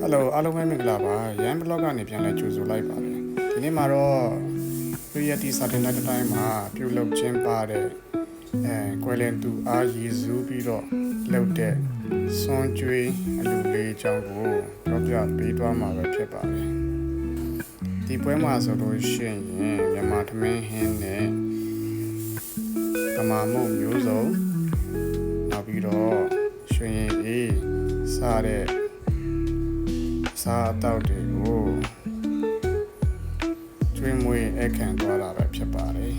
Hello အားလုံးပဲမင်္ဂလာပါရန် blog ကနေပြန်လဲကြိုဆိုလိုက်ပါတယ်ဒီနေ့မှာတော့ reality စာတင်တဲ့တိုင်းမှာပြုလုပ်ခြင်းပါတဲ့ကွယ်လင်သူအားရည်စူးပြီးတော့လုပ်တဲ့စွန်ကျွေးအလူလေးအကြောင်းကိုပြောပြပေးသွားမှာပဲဖြစ်ပါတယ်ဒီပွဲမှာဆိုလို့ရှိရင်မြန်မာသမင်းဟင်းနဲ့တမာမုတ်မျိုးစုံနောက်ပြီးတော့ရွှေရင်အေးစားတဲ့စားအသောက်တွေကိုကျွေးမွေးအခန့်သွားတာပဲဖြစ်ပါတယ်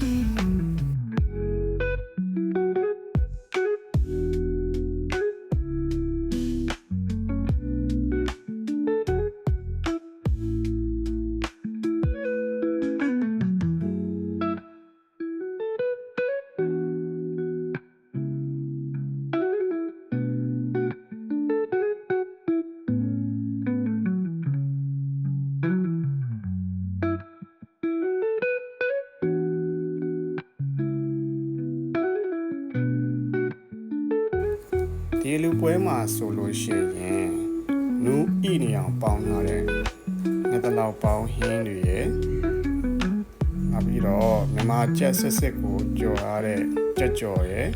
ဒီလူပွဲမှာဆိုလို့ရှိရင်နူးဤနေအောင်ပေါင်းထားတဲ့နှစ်တလောက်ပေါင်းဟင်းတွေရဲ့နောက်ပြီးတော့မြန်မာကျက်စစ်စစ်ကိုကြော်ထားတဲ့ကြက်ကြော်ရဲ့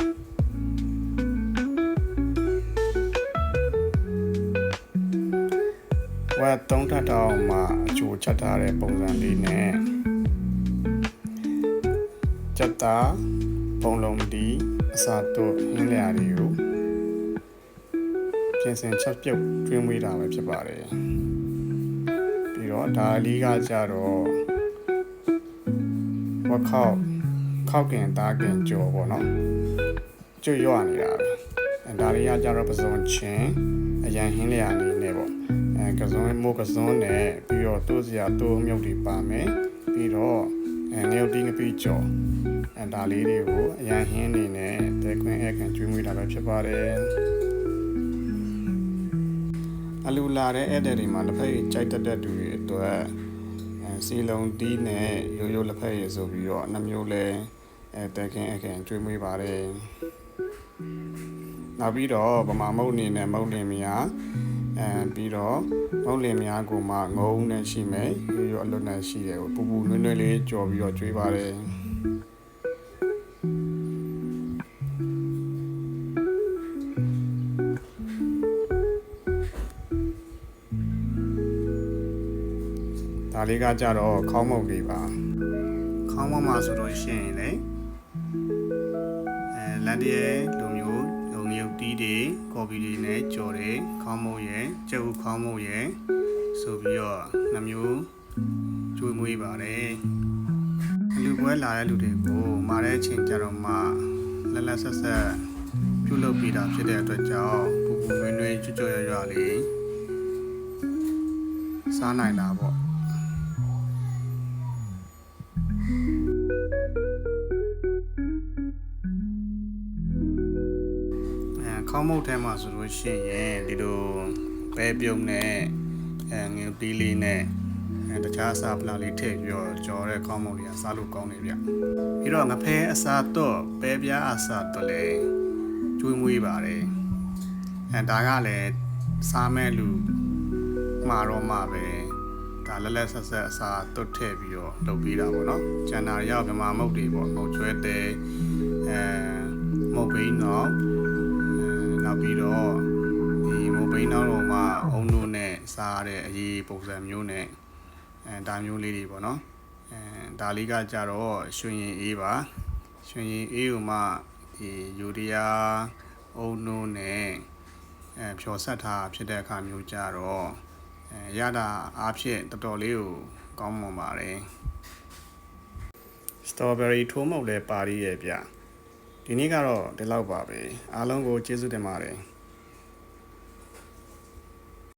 ဝက်သုံးထပ်တောင်မှာအချိုချက်ထားတဲ့ပုံစံလေးနဲ့ကြက်သားပုံလုံးတီအစာတို့ဟင်းလျာတွေကိုပြင်ဆင်ချက်ပြုတ်တွင်းမွေးတာပဲဖြစ်ပါတယ်ပြီးတော့ဒါလေးကကြတော့ဝက်ခောက်ကင်သားကင်ကြော်ပေါ့နော်ကျွတ်ရွနေတာပဲဒါလေးကကြတော့ပစုံချင်းအရန်ဟင်းလျာနေနဲ့ပေါ့ကစုံမိုးကစုံနဲ့ပြီးတော့တိုးစရာတိုးမြုပ်တွေပါမယ်ပြီးတော့ငရုတ်တီးငပိကြော်ဒါလေးတွေကိုအရန်ဟင်းနေနဲ့တဲခွင်းအခန့်ကျွေးမွေးတာပဲဖြစ်ပါတယ်အလူလာတဲ့ဧည့်သည်တွေမှာလက်ဖက်ရည်ကြိုက်တတ်တဲ့သူတွေအတွက်စီလုံးတီးနဲ့ရိုးရိုးလက်ဖက်ရည်ဆိုပြီးတော့နှမျိုးလဲတဲခင်းအခန့်ကျွေးမွေးပါတယ်နောက်ပြီးတော့ဗမာမုတ်နေနဲ့မုတ်လင်များပြီးတော့မုတ်လင်များကိုမှငုံနဲ့ရှိမယ်ရိုးရိုးအလွတ်နဲ့ရှိတယ်ပူပူနွေ့နွေ့လေးကြော်ပြီးတော့ကျွေးပါတယ်ဒါလေးကကြတော့ခေါင်းမုတ်လေးပါခေါင်းမုတ်မှာဆိုတော့ရှင်းရင်လေလန်တရဲလိုမျိုးလုံမြုပ်တီးတွေကော်ပီတွေနဲ့ကြော်တယ်ခေါင်းမုတ်ရဲ့ကျုပ်ခေါင်းမုတ်ရဲ့ဆိုပြီးတော့နှမျိုးကျွေးမွေးပါတယ်လူပွဲလာတဲ့လူတွေကိုမာတဲ့အချိန်ကြတော့မှလက်လက်ဆက်ဆက်ပြုလုပ်ပေးတာဖြစ်တဲ့အတွက်ကြောင့်ပူပူနွေ့နွေ့ကြွကြွရွရွလေးစားနိုင်တာပေါ့ခေါင်းမုတ်ထဲမှာဆိုလို့ရှိရင်ဒီလိုပဲပြုံးနဲ့ငရုတ်တီးလေးနဲ့တခြားအစာပလာလေးထည့်ပြီးတော့ကြော်တဲ့ခေါင်းမုတ်လေးကစားလို့ကောင်းတယ်ဗျပြီးတော့ငဖဲအစာတော့ပဲပြားအစာတော့လေကျွေးမွေးပါတယ်ဒါကလည်းစားမဲ့လူမှာတော့မှပဲဒါလက်လက်ဆက်ဆက်အစာတွတ်ထည့်ပြီးတော့လုပ်ပေးတာပေါ့နော်ကျန်တာရောက်မြန်မာမုတ်တွေပေါ့မုတ်ကျွဲတဲ့မုတ်ဘိန်းတော့နောက်ပြီးတော့ဒီမုတ်ဘိန်းတော့မှအုံတို့နဲ့စားတဲ့အရေးပုံစံမျိုးနဲ့ဒါမျိုးလေးတွေပေါ့နော်ဒါလေးကကြတော့ရွှေရင်အေးပါရွှေရင်အေးကိုမှဒီယူရီးယားအုံတို့နဲ့ဖြော်ဆက်ထားဖြစ်တဲ့အခါမျိုးကြတော့ရတာအားဖြင့်တော်တော်လေးကိုကောင်းမွန်ပါတယ်စတော်ဘယ်ရီထိုးမုတ်လည်းပါရရဲ့ဗျဒီနေ့ကတော့ဒီလောက်ပါပဲအားလုံးကိုကျေးဇူးတင်ပါတယ်